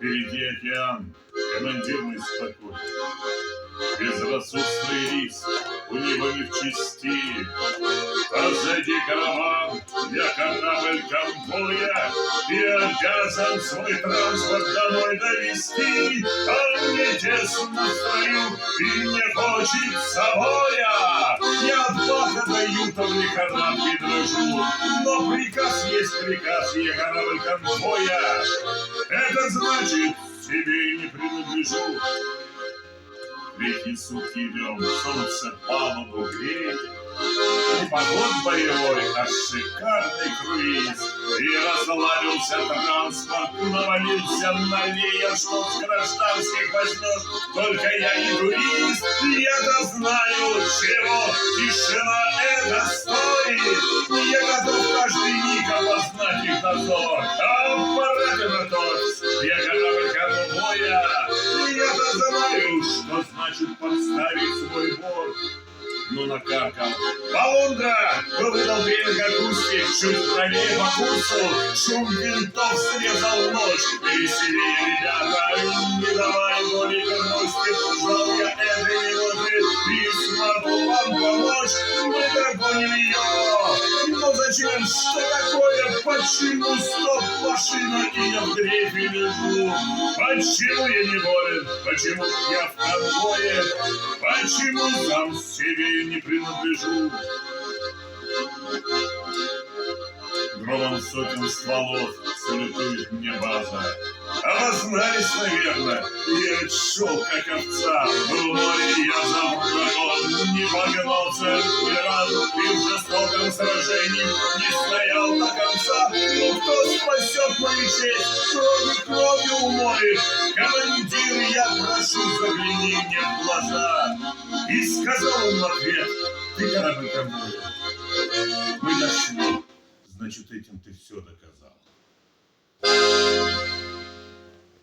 Впереди океан, командир мой спокойный. Безрассудный риск, у него не в чести. Позади караван, я корабль конвоя, и обязан свой транспорт домой довести. Он не тесно в строю и не хочется боя. Я от бака до юта в лихорадке дрожу, но приказ есть приказ, я корабль конвоя. Это значит, себе не принадлежу. Третьи сутки идем, солнце палубу греет. Не погод боевой, а шикарный круиз. И расслабился транспорт, навалился на веер, что с гражданских возьмешь. Только я не турист, я-то знаю, чего тишина это стоит. Я готов каждый миг опознать их дозор. Аппаратоматос, я корабль конвоя. Я-то знаю, что значит подставить свой борт. Ну накакал. Полундра! Выдал берег акустик, чуть правее по курсу. Шум винтов срезал ночь. Веселее, ребята, не давай боли грусти. Ждал я этой минуты и смогу вам помочь. Мы догоним ее. Но зачем? Что такое? Почему стоп машина и я в дрейфе лежу? Почему я не болен? Почему я в конвое? Почему сам себе не принадлежу? Громом сотен стволов салютует мне база. Обознались, наверное, я шел, как овца. В море я за врагом не погнался ни разу. И в жестоком сражении не стоял до конца. Ну кто спасет мою честь, кровью кровью умоет? Командир, я прошу, загляни мне в глаза. И сказал он в ответ: ты корабль конвоя. Мы дошли, значит, этим ты все доказал.